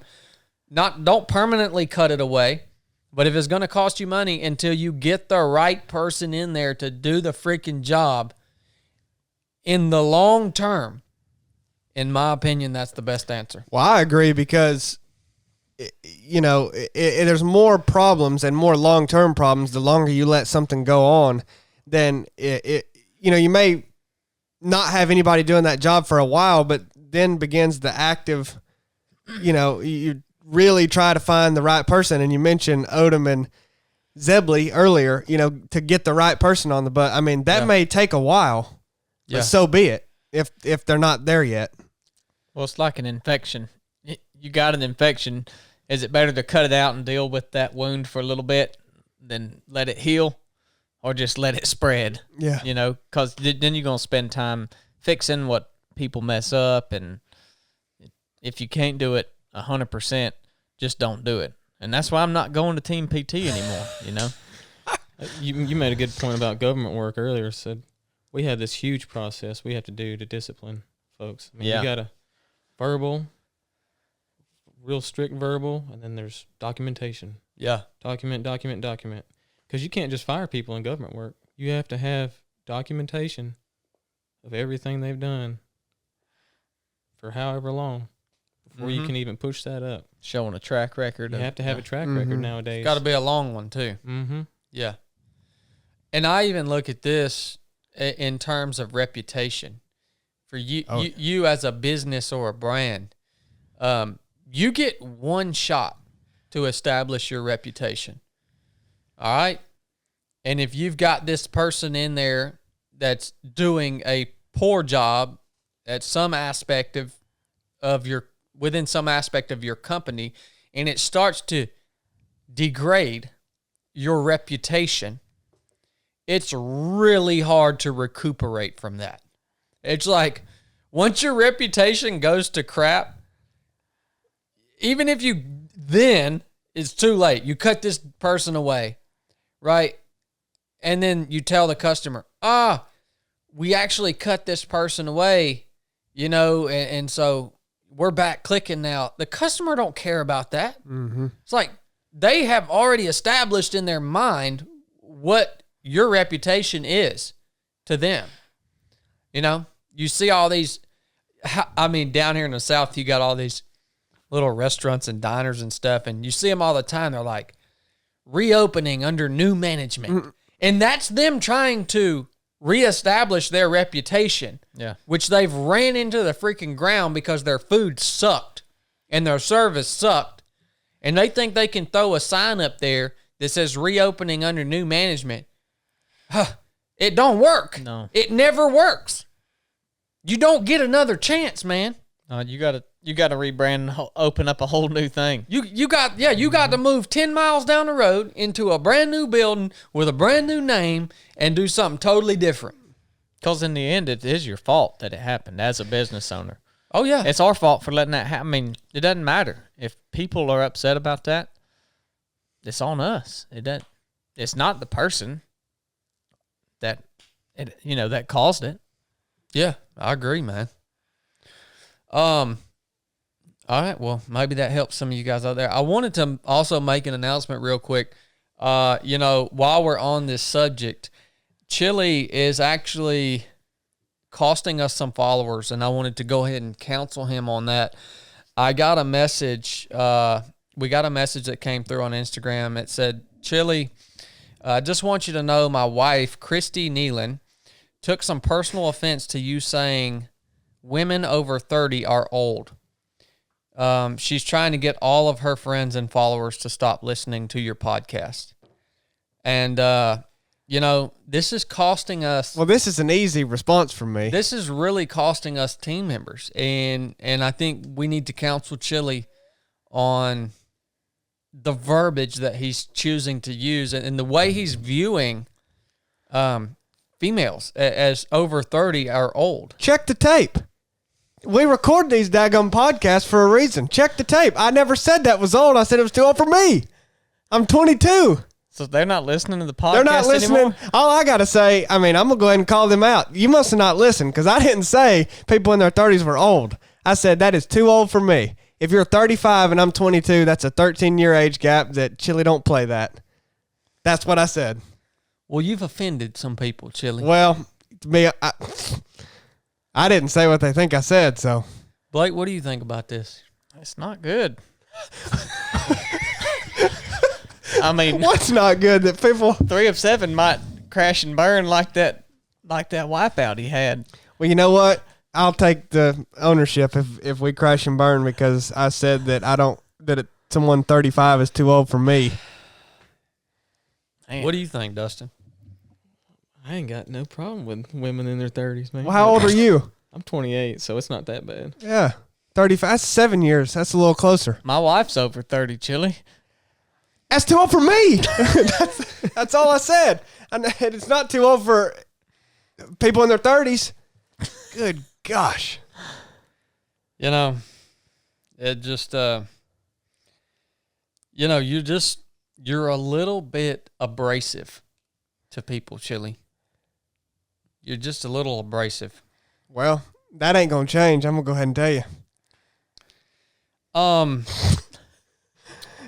Don't permanently cut it away, but if it's going to cost you money until you get the right person in there to do the freaking job, in the long term, in my opinion, that's the best answer. Well, I agree because, there's more problems and more long-term problems the longer you let something go on than you may not have anybody doing that job for a while, but then begins the active, you really try to find the right person. And you mentioned Odom and Zebley earlier, to get the right person on the butt. I mean, that may take a while. But so be it if they're not there yet. Well, it's like an infection. You got an infection. Is it better to cut it out and deal with that wound for a little bit than let it heal, or just let it spread? Yeah. Because then you're going to spend time fixing what people mess up. And if you can't do it 100%, just don't do it. And that's why I'm not going to Team PT anymore, You made a good point about government work earlier. Said we have this huge process we have to do to discipline folks. I mean, you got a verbal, real strict verbal, and then there's documentation. Yeah. Document. Because you can't just fire people in government work. You have to have documentation of everything they've done for however long before you can even push that up. Showing a track record. You have to have a track record nowadays. It's got to be a long one, too. Mm-hmm. Yeah. And I even look at this in terms of reputation. For you as a business or a brand, you get one shot to establish your reputation. All right? And if you've got this person in there that's doing a poor job at some aspect within some aspect of your company, and it starts to degrade your reputation, it's really hard to recuperate from that. It's like once your reputation goes to crap, even if it's too late. You cut this person away, right? And then you tell the customer, we actually cut this person away, and so we're back clicking now. The customer don't care about that. Mm-hmm. It's like they have already established in their mind what your reputation is to them. You see all these, down here in the South, you got all these little restaurants and diners and stuff, and you see them all the time. They're like reopening under new management. Mm-hmm. And that's them trying to reestablish their reputation, which they've ran into the freaking ground because their food sucked and their service sucked. And they think they can throw a sign up there that says reopening under new management. It don't work. No. It never works. You don't get another chance, man. You got to rebrand and open up a whole new thing. You got to move 10 miles down the road into a brand new building with a brand new name and do something totally different. Because in the end, it is your fault that it happened as a business owner. Oh, yeah. It's our fault for letting that happen. It doesn't matter. If people are upset about that, it's on us. It's not the person that caused it. Yeah, I agree, man. All right, well, maybe that helps some of you guys out there. I wanted to also make an announcement real quick. While we're on this subject, Chili is actually costing us some followers, and I wanted to go ahead and counsel him on that. I got a message. We got a message that came through on Instagram. It said, Chili, I just want you to know my wife, Christy Nealon, took some personal offense to you saying women over 30 are old. She's trying to get all of her friends and followers to stop listening to your podcast. And, this is costing us. Well, this is an easy response from me. This is really costing us team members, and I think we need to counsel Chili on the verbiage that he's choosing to use and the way he's viewing females as over 30 are old. Check the tape. We record these daggum podcasts for a reason. Check the tape. I never said that was old. I said it was too old for me. I'm 22. So they're not listening to the podcast They're not listening. anymore? All I got to say, I'm going to go ahead and call them out. You must have not listened because I didn't say people in their 30s were old. I said that is too old for me. If you're 35 and I'm 22, that's a 13-year age gap that Chili don't play that. That's what I said. Well, you've offended some people, Chili. Well, me, I didn't say what they think I said, so. Blake, what do you think about this? It's not good. I mean, What's not good that people. 3 of 7 might crash and burn like that wipeout he had. Well, you know what? I'll take the ownership if we crash and burn because I said that someone 35 is too old for me. Man. What do you think, Dustin? I ain't got no problem with women in their 30s, man. Well, how old are you? I'm 28, so it's not that bad. Yeah, 35. That's 7 years. That's a little closer. My wife's over 30, Chili. That's too old for me. that's all I said. And it's not too old for people in their 30s. Good gosh. It just, you're a little bit abrasive to people, Chili. You're just a little abrasive. Well, that ain't going to change. I'm going to go ahead and tell you.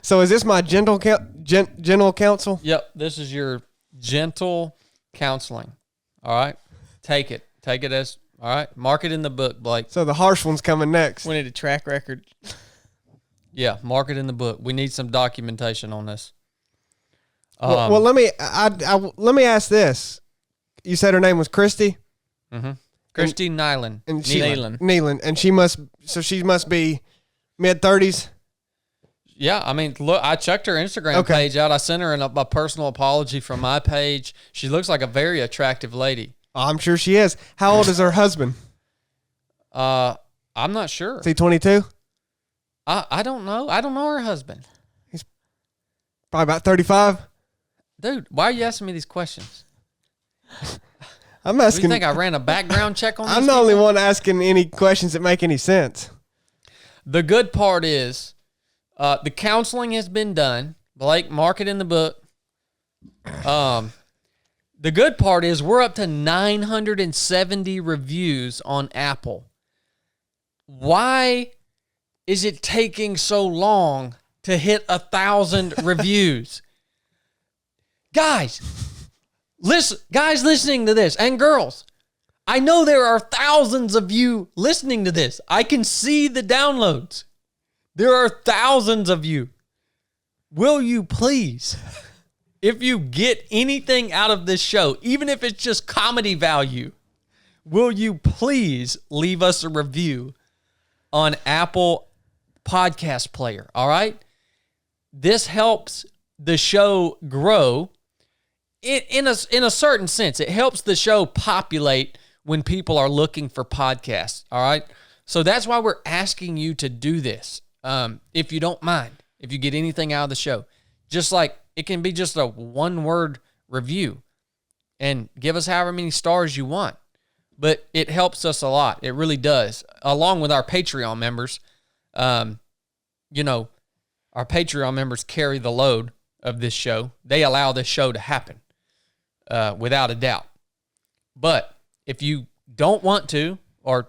So is this my gentle counsel? Yep, this is your gentle counseling. All right? Take it. Take it as, all right? Mark it in the book, Blake. So the harsh one's coming next. We need a track record. Yeah, mark it in the book. We need some documentation on this. Well, let me ask this. You said her name was Christy? Mm-hmm. Christy Nyland. And Nealon. And she must be mid-30s? Yeah, I mean, look, I checked her Instagram page out. I sent her a personal apology from my page. She looks like a very attractive lady. Oh, I'm sure she is. How old is her husband? I'm not sure. Is he 22? I don't know. I don't know her husband. Probably about 35? Dude, why are you asking me these questions? I'm Do asking. you think I ran a background check on this? I'm the only one asking any questions that make any sense. The good part is the counseling has been done. Blake, mark it in the book. The good part is we're up to 970 reviews on Apple. Why is it taking so long to hit 1,000 reviews? Guys listening to this, and girls, I know there are thousands of you listening to this. I can see the downloads. There are thousands of you. Will you please, if you get anything out of this show, even if it's just comedy value, will you please leave us a review on Apple Podcast Player, all right? This helps the show grow. In a certain sense, it helps the show populate when people are looking for podcasts, all right? So that's why we're asking you to do this, if you don't mind, if you get anything out of the show. Just like it can be just a one-word review and give us however many stars you want. But it helps us a lot. It really does. Along with our Patreon members, our Patreon members carry the load of this show. They allow this show to happen. Without a doubt. But if you don't want to or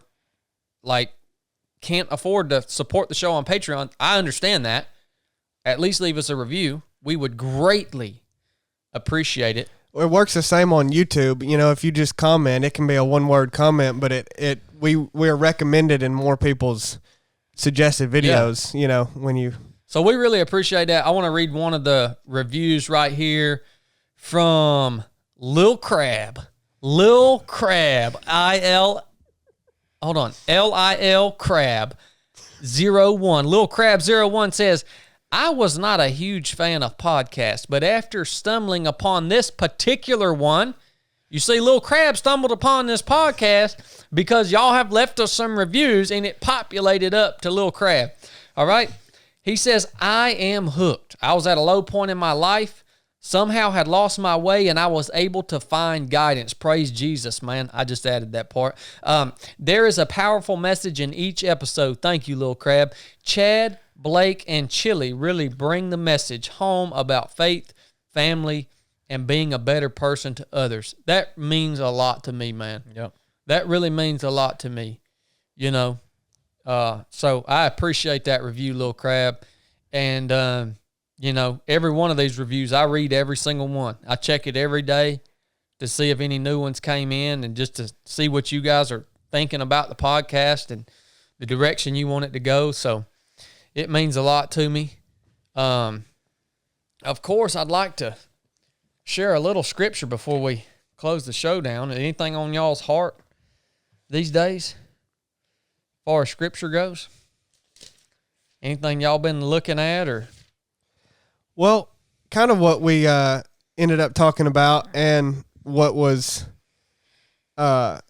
can't afford to support the show on Patreon, I understand that. At least leave us a review. We would greatly appreciate it. It works the same on YouTube. You know, if you just comment, it can be a one-word comment, but we're recommended in more people's suggested videos, when you... So we really appreciate that. I want to read one of the reviews right here from Lil Crab, Lil Crab 01. Lil Crab 01 says, I was not a huge fan of podcasts, but after stumbling upon this particular one, you see, Lil Crab stumbled upon this podcast because y'all have left us some reviews, and it populated up to Lil Crab. All right? He says, I am hooked. I was at a low point in my life, somehow had lost my way, and I was able to find guidance. Praise Jesus, man. I just added that part. There is a powerful message in each episode. Thank you, Lil Crab. Chad, Blake, and Chili really bring the message home about faith, family, and being a better person to others. That means a lot to me, man. Yep. That really means a lot to me, you know. So I appreciate that review, Lil Crab. And, you know, every one of these reviews, I read every single one. I check it every day to see if any new ones came in and just to see what you guys are thinking about the podcast and the direction you want it to go. So it means a lot to me. Of course, I'd like to share a little scripture before we close the show down. Anything on y'all's heart these days, as far as scripture goes? Anything y'all been looking at, or? Well, kind of what we ended up talking about, and what was, it's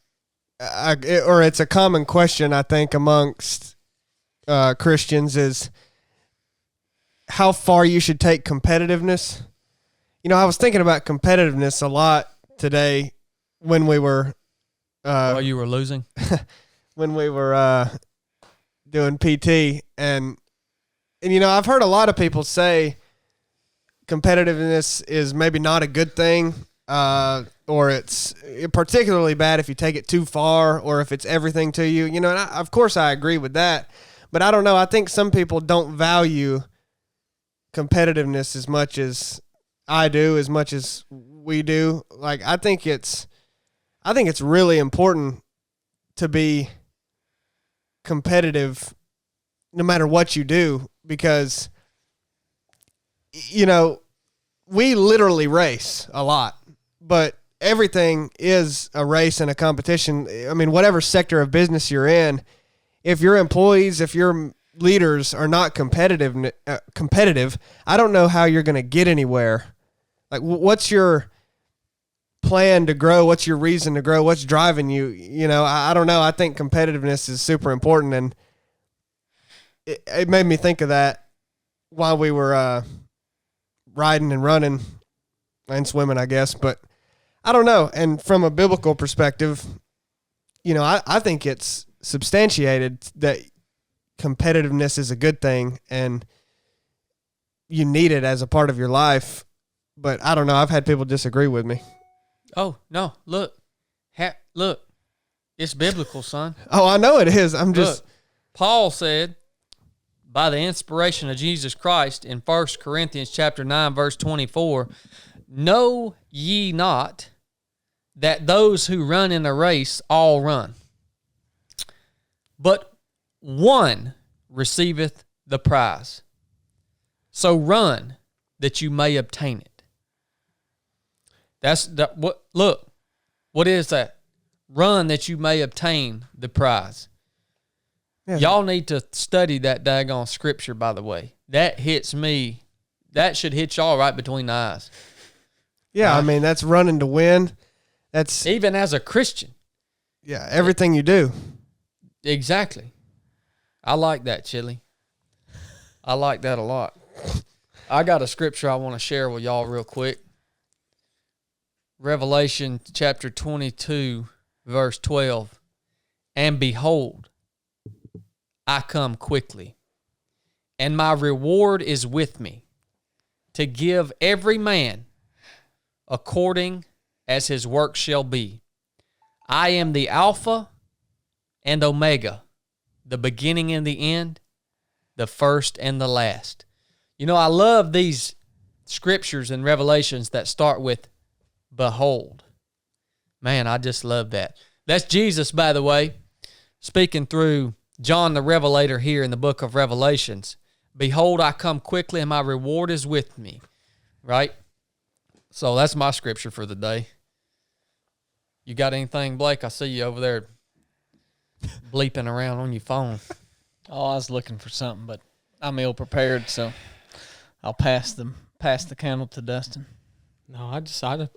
a common question, I think, amongst Christians, is how far you should take competitiveness. You know, I was thinking about competitiveness a lot today when we were While you were losing? when we were doing PT, and you know, I've heard a lot of people say competitiveness is maybe not a good thing, or it's particularly bad if you take it too far, or if it's everything to you. You know, and of course I agree with that, but I don't know. I think some people don't value competitiveness as much as I do, as much as we do. Like, I think it's really important to be competitive no matter what you do, because, you know, we literally race a lot, but everything is a race and a competition. I mean, whatever sector of business you're in, if your employees, if your leaders are not competitive, I don't know how you're going to get anywhere. Like, what's your plan to grow? What's your reason to grow? What's driving you? You know, I don't know. I think competitiveness is super important, and it made me think of that while we were riding and running and swimming, I guess. But I don't know. And from a biblical perspective, you know, I think it's substantiated that competitiveness is a good thing, and you need it as a part of your life. But I don't know. I've had people disagree with me. Oh, no. Look. Look. It's biblical, son. Oh, I know it is. I'm just... Look, Paul said, by the inspiration of Jesus Christ, in 1 Corinthians chapter 9, verse 24, know ye not that those who run in a race all run, but one receiveth the prize. So run that you may obtain it. That's the, what. Look, what is that? Run that you may obtain the prize. Yeah. Y'all need to study that daggone scripture, by the way. That hits me. That should hit y'all right between the eyes. Yeah, I mean, that's running to win. That's even as a Christian. Yeah, everything you do. Exactly. I like that, Chili. I like that a lot. I got a scripture I want to share with y'all real quick. Revelation chapter 22, verse 12. And behold, I come quickly, and my reward is with me, to give every man according as his work shall be. I am the Alpha and Omega, the beginning and the end, the first and the last. You know, I love these scriptures and revelations that start with behold. Man, I just love that. That's Jesus, by the way, speaking through John the Revelator here in the book of Revelations. Behold, I come quickly, and my reward is with me. Right? So that's my scripture for the day. You got anything, Blake? I see you over there bleeping around on your phone. Oh, I was looking for something, but I'm ill prepared, so. I'll pass the candle to Dustin. No,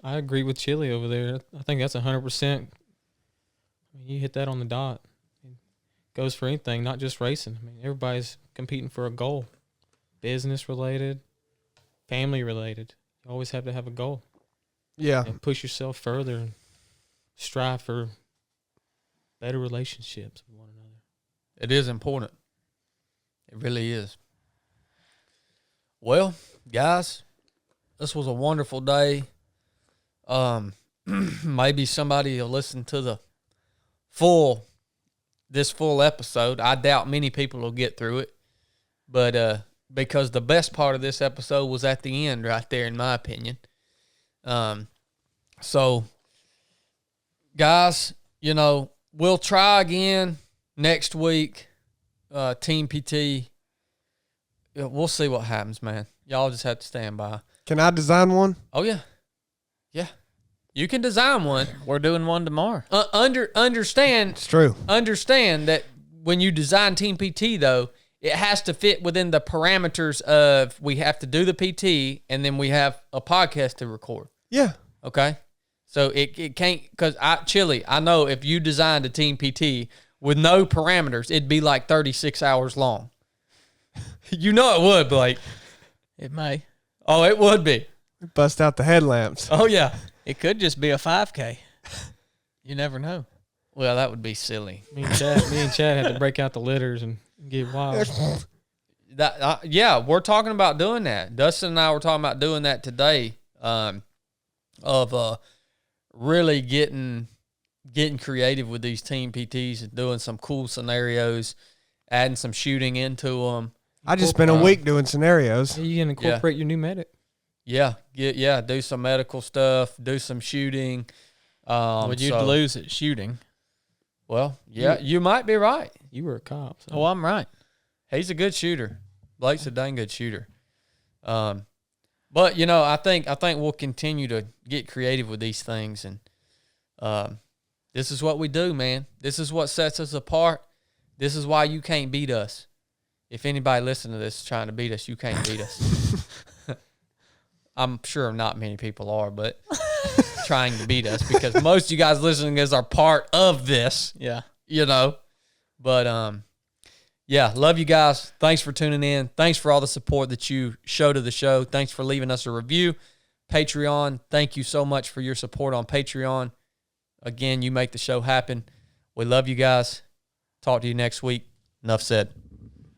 I agree with Chili over there. I think that's 100%. You hit that on the dot. It goes for anything, not just racing. I mean, everybody's competing for a goal, business related, family related. You always have to have a goal. Yeah. And push yourself further and strive for better relationships with one another. It is important. It really is. Well, guys, this was a wonderful day. Maybe somebody will listen to this full episode. I doubt many people will get through it. But because the best part of this episode was at the end right there, in my opinion. So, guys, we'll try again next week. Team PT. We'll see what happens, man. Y'all just have to stand by. Can I design one? Oh, yeah. Yeah. You can design one. We're doing one tomorrow. Understand. It's true. Understand that when you design Team PT, though, it has to fit within the parameters of we have to do the PT and then we have a podcast to record. Yeah. Okay? So it can't, because I know if you designed a Team PT with no parameters, it'd be like 36 hours long. You know it would, Blake. It may. Oh, it would be. Bust out the headlamps. Oh, yeah. It could just be a 5K. You never know. Well, that would be silly. Me and Chad had to break out the litters and get wild. Yeah, we're talking about doing that. Dustin and I were talking about doing that today, of really getting creative with these Team PTs and doing some cool scenarios, adding some shooting into them. I just spent a week doing scenarios. You can incorporate your new medic. Yeah, do some medical stuff, do some shooting. Would you lose at shooting? Well, yeah, you might be right. You were a cop. So. Oh, I'm right. He's a good shooter. Blake's a dang good shooter. But I think we'll continue to get creative with these things, and this is what we do, man. This is what sets us apart. This is why you can't beat us. If anybody listening to this is trying to beat us, you can't beat us. I'm sure not many people are, but trying to beat us, because most of you guys listening to this are part of this. Yeah. But yeah, love you guys. Thanks for tuning in. Thanks for all the support that you show to the show. Thanks for leaving us a review. Patreon, thank you so much for your support on Patreon. Again, you make the show happen. We love you guys. Talk to you next week. Enough said.